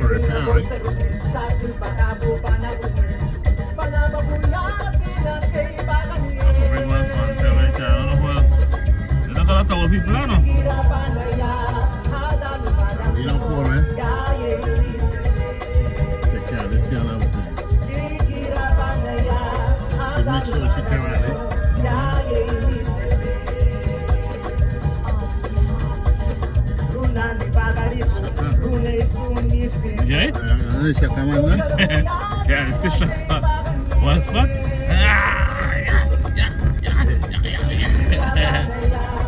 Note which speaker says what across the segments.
Speaker 1: Alright. Bring one fun right there. I don't know who else. They don't got a lot of people, no?
Speaker 2: You don't pour, man. Take care of this girl out there. She make sure she come out it.
Speaker 1: Yeah?
Speaker 2: She come on, man.
Speaker 1: Yeah, it's still shot. One spot?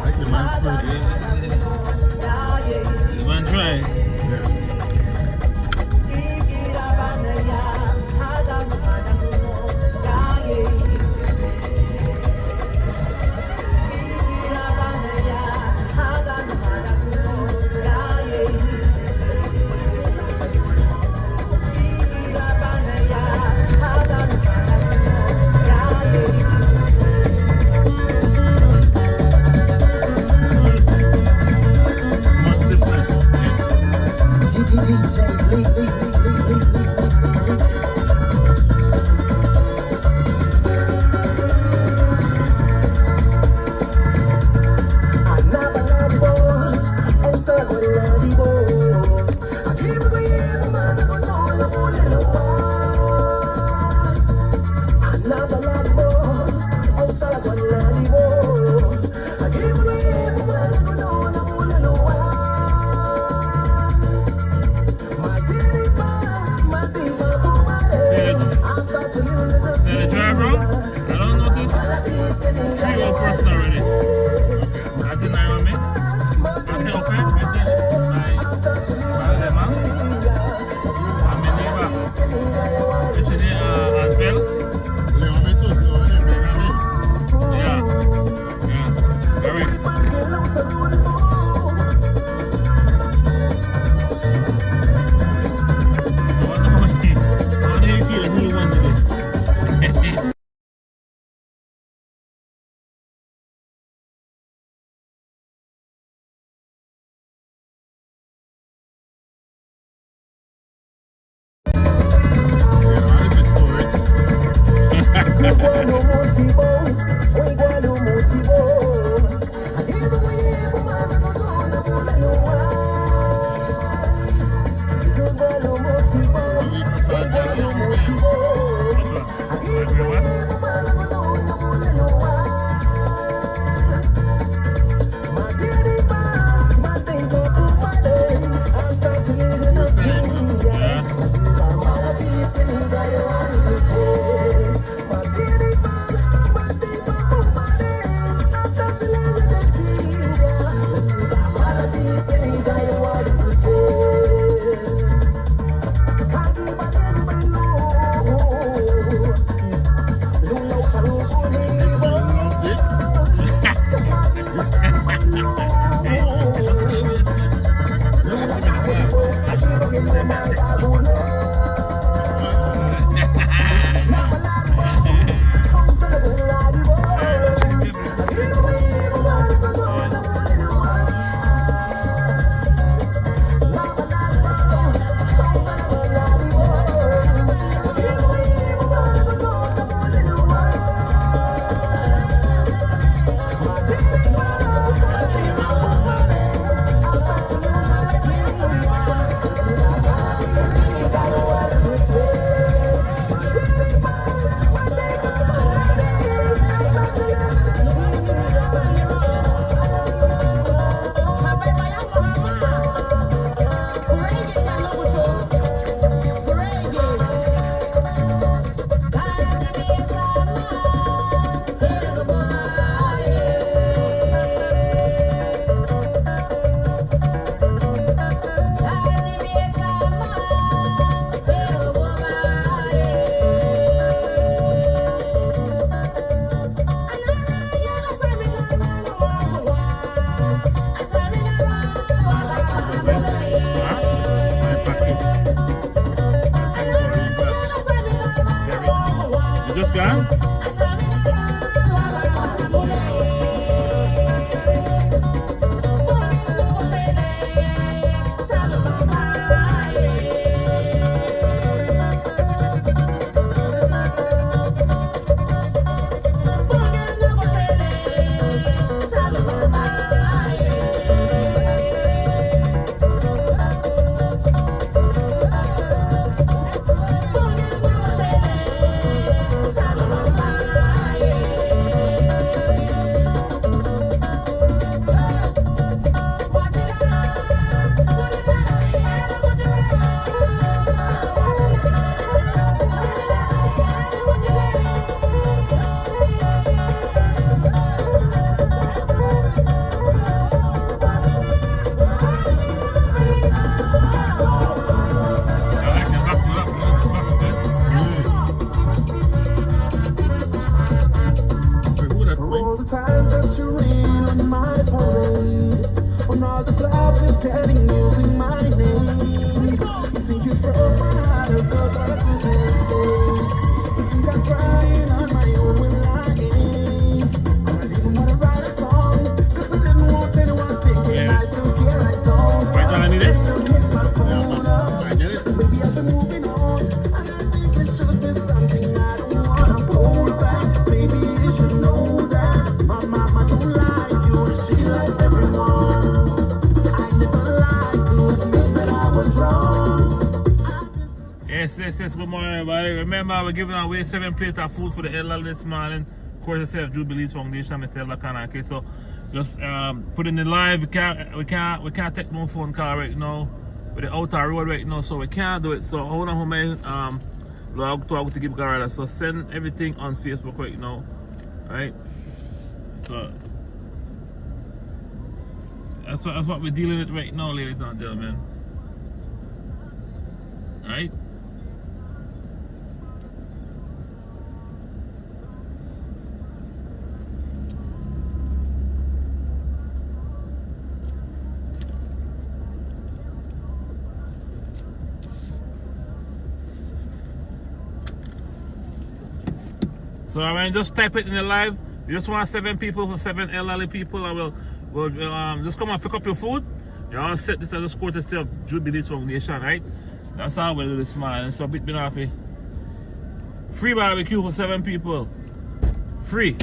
Speaker 2: Like the man's food.
Speaker 1: You want to try?
Speaker 2: Yeah. Much stiffness.
Speaker 3: love is getting using my name. You think you broke my heart, girl, but I couldn't say. You think I'm crying on my own when I ain't. I didn't want to write a song, cause I didn't want anyone thinking I still care, I don't.
Speaker 1: Right, I need it.
Speaker 3: I still hit my phone up.
Speaker 2: I get it.
Speaker 3: Maybe I've been moving on, and I think it should have been something I don't wanna hold back. Baby, you should know that my mama don't like you, she likes everyone. I never lied to admit that I was wrong.
Speaker 1: Yes. Good morning, everybody. Remember, we're giving away 7 plates of food for the elderly this morning. Courtesy of Jubilees Foundation, Mr. Elder Kanake. So just put in the live. We can't take no phone call right now. We're the outer road right now, so we can't do it. So hold on, home. Log to give Garada. So send everything on Facebook right now. Alright? So that's what we're dealing with right now, ladies and gentlemen. Alright? So I mean, just type it in the live. You just want 7 people for 7 elderly people. I will just come and pick up your food. You all set this as a courtesy of Jubilees Foundation, right? That's how we'll do this morning. So bit off it. Free barbecue for 7 people. Free.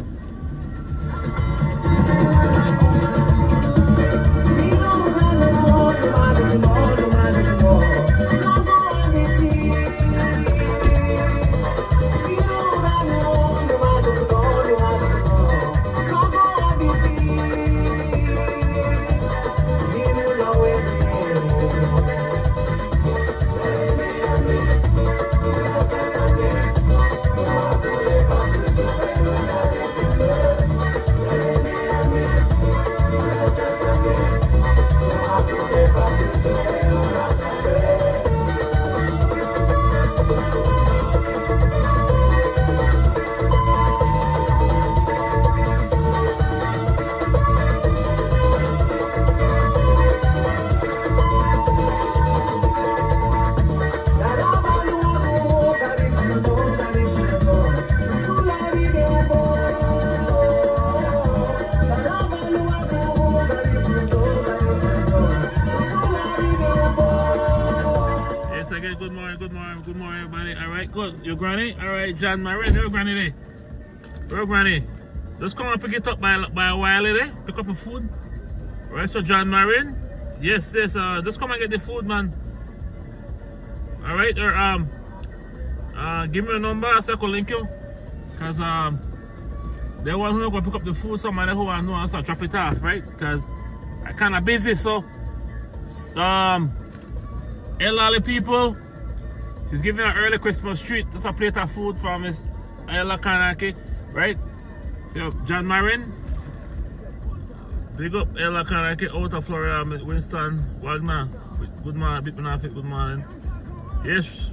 Speaker 1: Good morning, everybody. All right, good. Your granny? All right, John Marin. Where granny there? Where granny? Just come and pick it up by a while there. Pick up your food. All right, so John Marin. Yes. Just come and get the food, man. All right, or give me a number so I can link you. Cause they want who go pick up the food. Somebody who I know, so drop it off, right? Cause I kind of busy, so elderly people. She's giving an early Christmas treat. Just a plate of food from Miss Elder Kanake, right? So John Marin, big up Elder Kanake out of Florida, Winston Wagner. Good morning, bit benefit, good morning. Yes.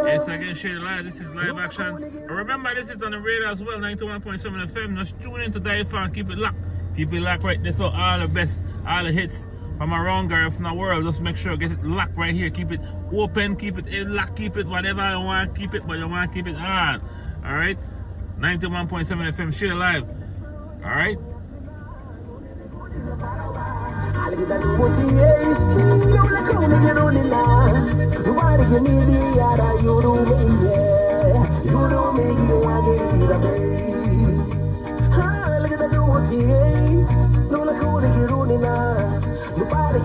Speaker 1: Yes, I can share live. This is live action. And remember, this is on the radio as well, 91.7 FM. Just tune in to Dive Fan. Keep it locked. Keep it locked right there. So all the best, all the hits from around Gareth from the world. Just make sure get it locked right here. Keep it open, keep it in lock, keep it whatever you want, keep it, but you want to keep it on. Alright? 91.7 FM, share live. Alright?
Speaker 3: Nobody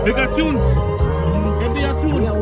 Speaker 1: They got tunes. Get to your tune.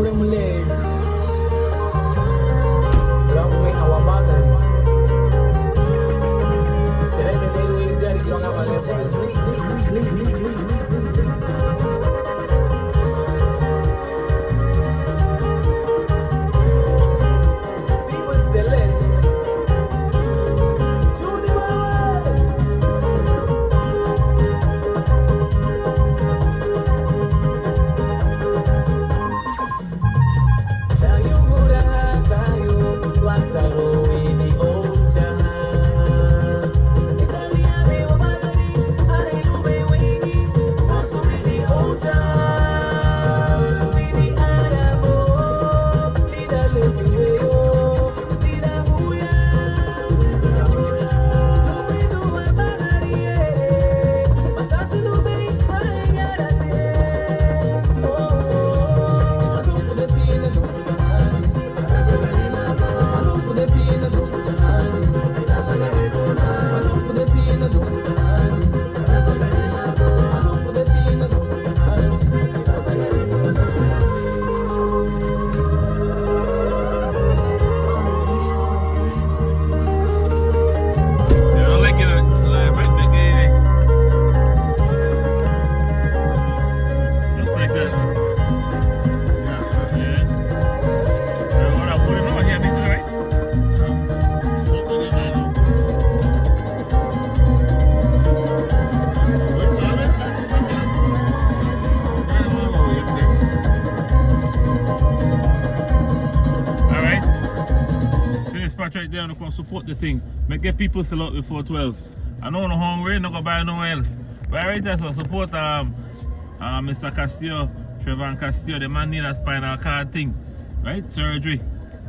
Speaker 1: come support the thing. Make get people sell out before 12. I know I'm hungry, not gonna buy no else. But right there, so support Mr. Castillo, Trevor Castillo. The man need a spinal cord thing, right? Surgery.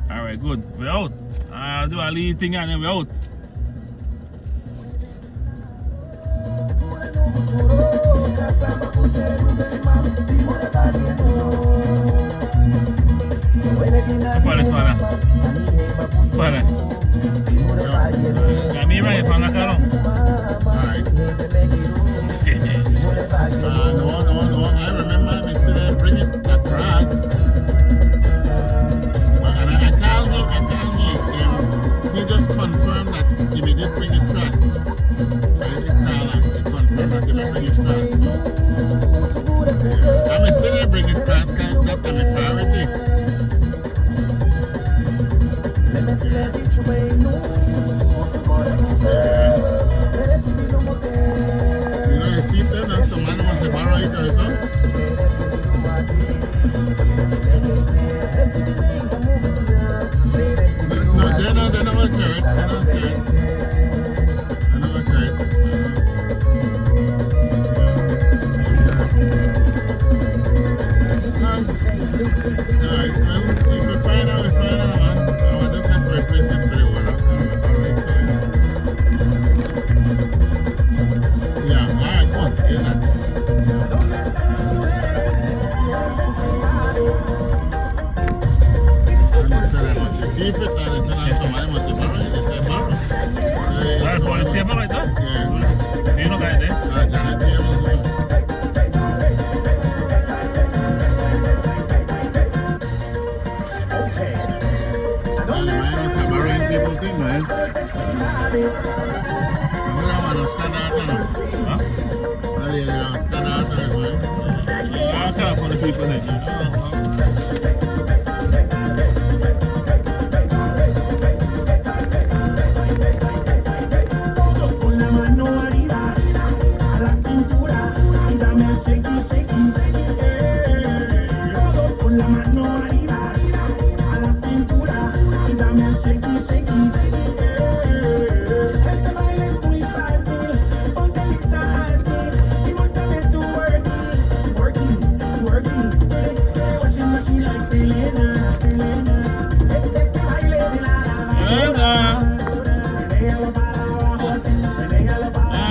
Speaker 1: All right, good. We're out. I'll do a lead thing and then we're out. ¿Cuál es para? Para. La mira es para acá, ¿no?
Speaker 2: Alright. No. I remember me saying bring it across. But and I called him. He just confirmed that he did bring it across. I did call him to confirm that he did bring it across. So, I'm saying bring it across because that's my priority. You know, you see them and some man wants to borrow it or something. No, they're not carry it. They're not carry it. Alright, well, if we find out, man. I just have to replace it for the one. Yeah, alright, go on. Here's that. And they said I must keep it, and they tell us somebody must borrow it. They say borrow.
Speaker 1: That's why it's table like that?
Speaker 2: Yeah.
Speaker 1: You know that there?
Speaker 2: Janet tables, people thing, man. I'm gonna stand out on it.
Speaker 1: Huh?
Speaker 2: I'm gonna stand out on it, man.
Speaker 1: I can't for the people there.
Speaker 3: Con la mano arriba, a la cintura, y dame el shaky, shaky. Todos con la mano arriba, a la cintura, y dame el shaky, shaky. Este baile es muy fácil, ponte lista así, y muéstrame tu working. Washing machine like Selena. Este baile de la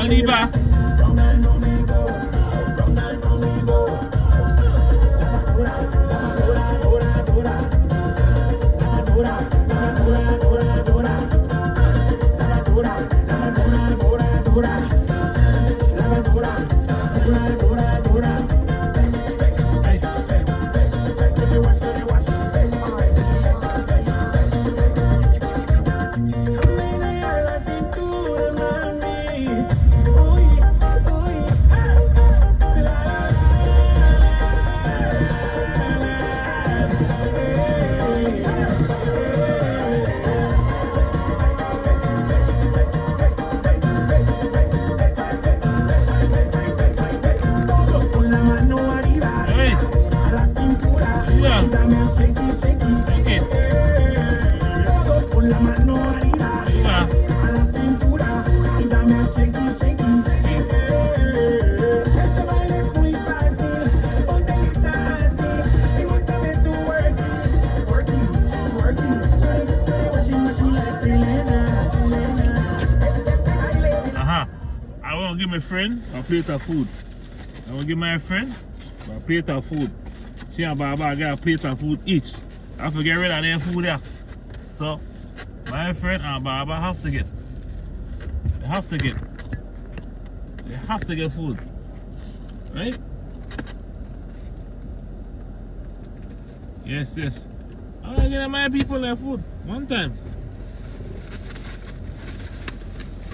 Speaker 1: Arriba. Give my friend a plate of food. I will give my friend a plate of food. She and Baba get a plate of food each. I have to get rid of their food there. So my friend and Baba have to get. They have to get food. Right? Yes. I'm gonna get my people their food one time.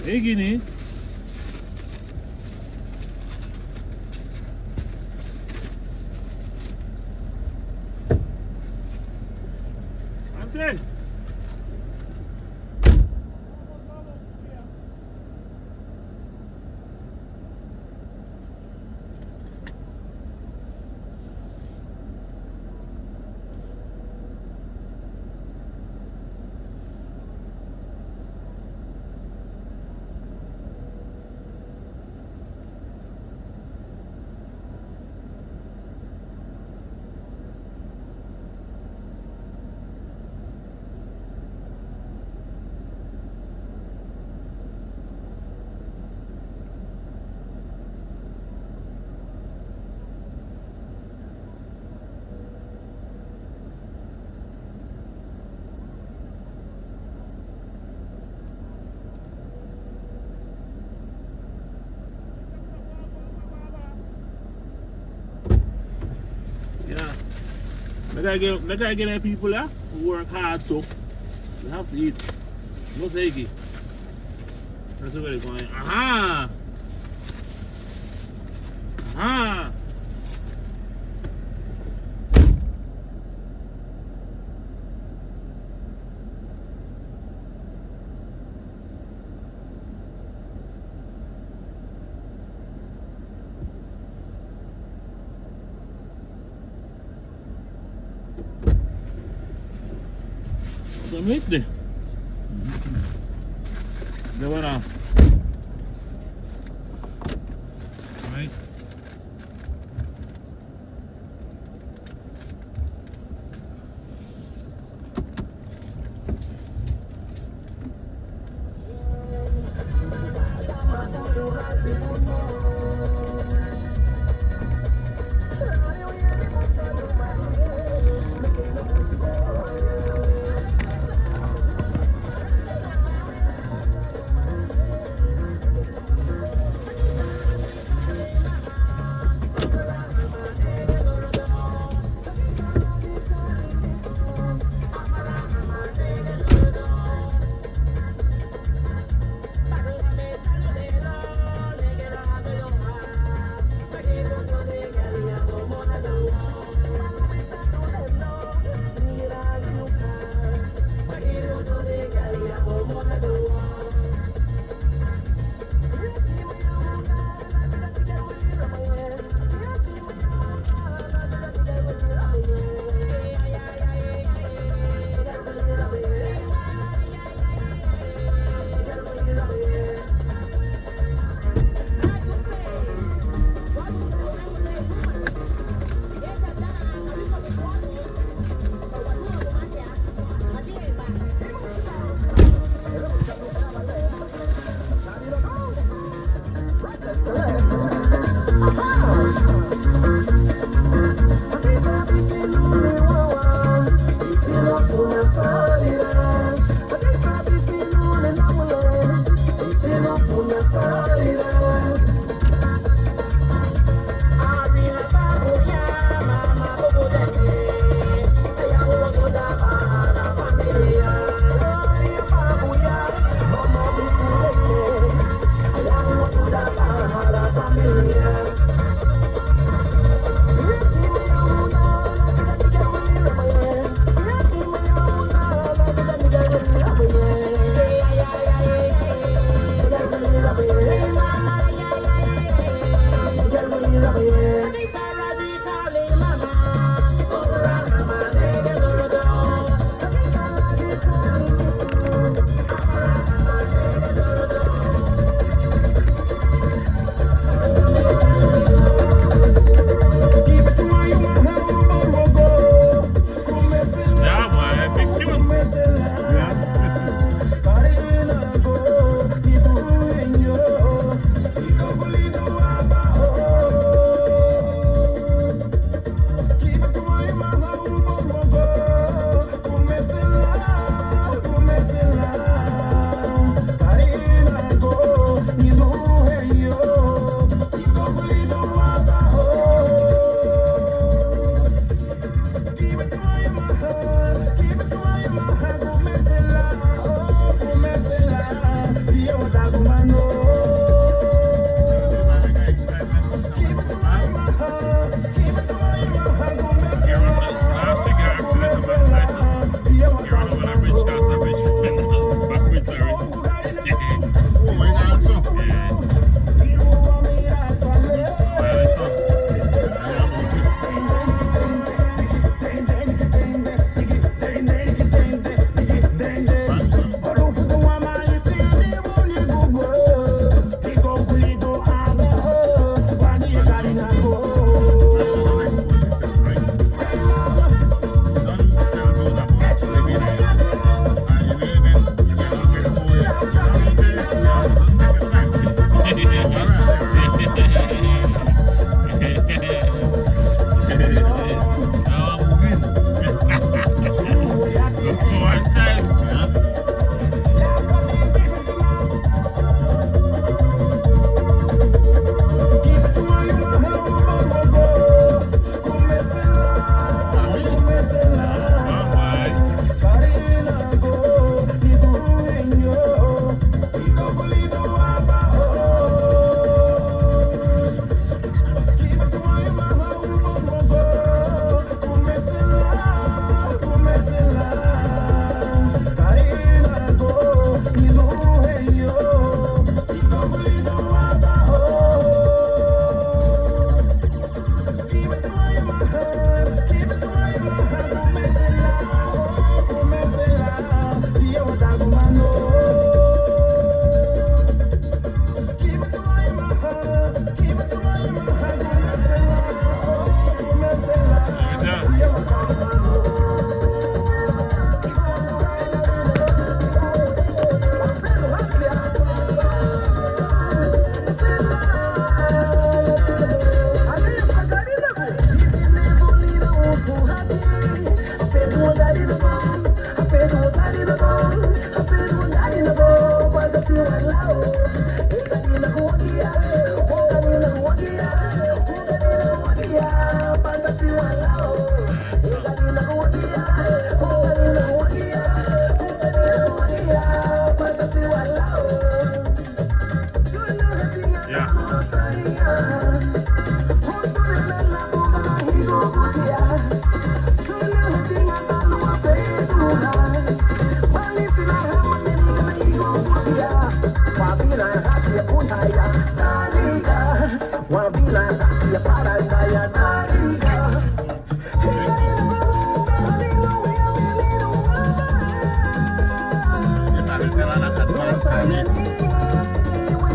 Speaker 1: Hey Guinea. Hey. I gotta get them people there who work hard too. They have to eat. No take it. That's where they're going. Aha! Aha! Some meat there. They went off. Right?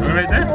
Speaker 1: Alright there?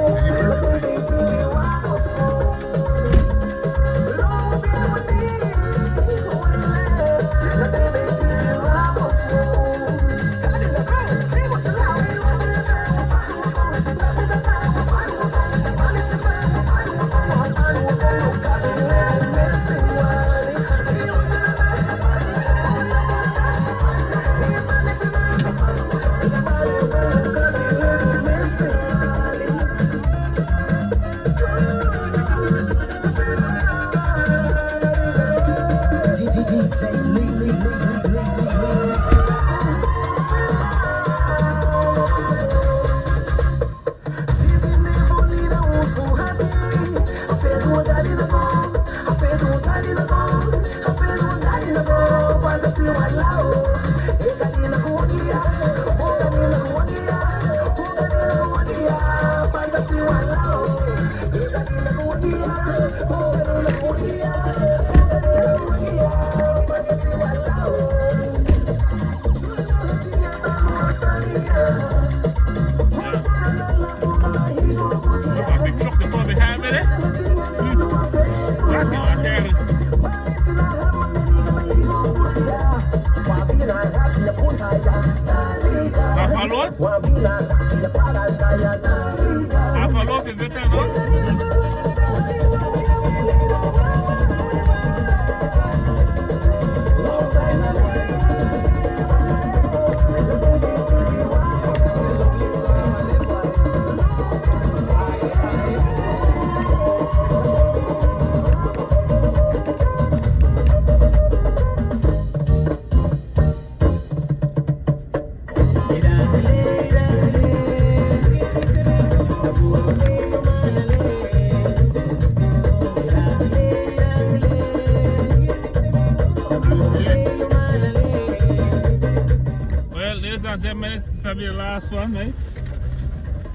Speaker 1: This will be the last one, right?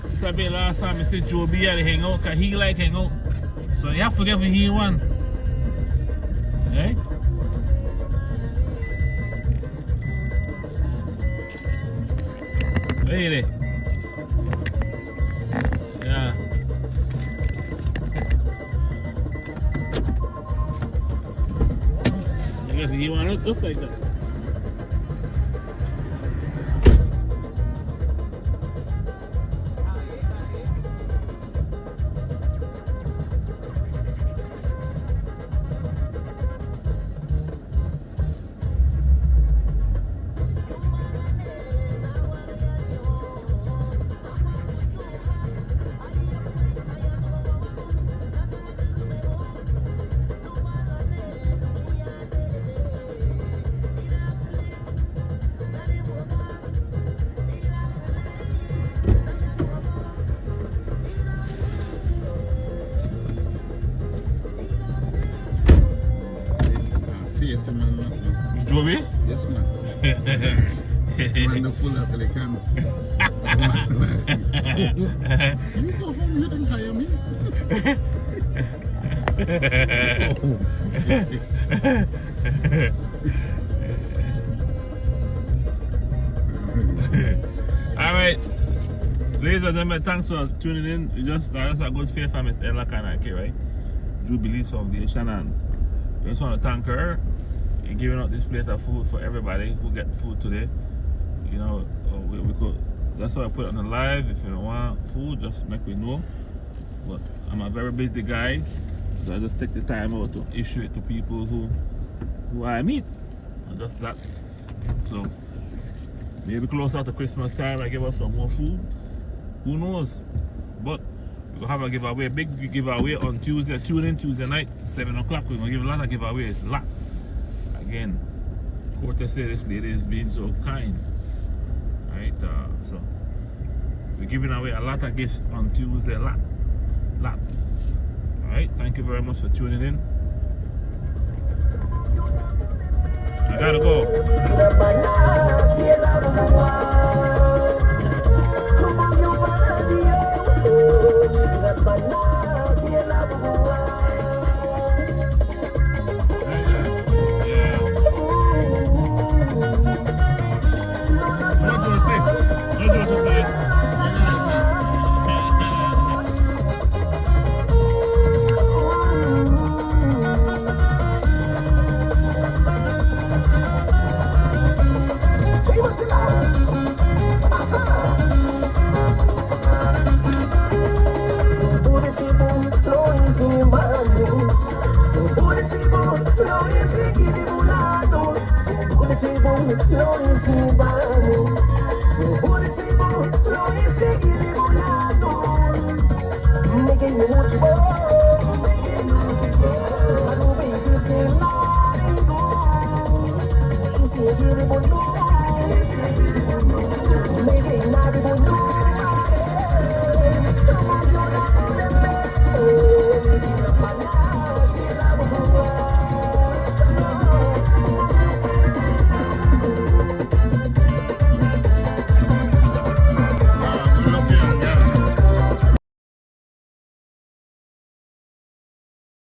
Speaker 1: This will be the last time I see Joe B had to hang out, because he like hang out. So you have to give me he one. Right? Really? Yeah. I guess he want it just like that.
Speaker 2: Joby? Yes, man. Wonderful after they can. You go home, you didn't hire me.
Speaker 1: Alright. Ladies and gentlemen, thanks for tuning in. That's a good faith from Miss Ella Kanake, right? Jubilees Foundation, and we just want to thank her. Giving out this plate of food for everybody who get food today. You know, we could, that's why I put it on the live. If you don't want food, just make me know. But I'm a very busy guy, so I just take the time out to issue it to people who I meet. And just that. So maybe closer to Christmas time I give us some more food. Who knows? But we'll have a giveaway, big giveaway on Tuesday. Tune in Tuesday night, 7 o'clock. We're gonna give a lot of giveaways. Lot. Again, courtesy this lady is being so kind. Right, so we're giving away a lot of gifts on Tuesday. Lot Thank you very much for tuning in. I gotta go.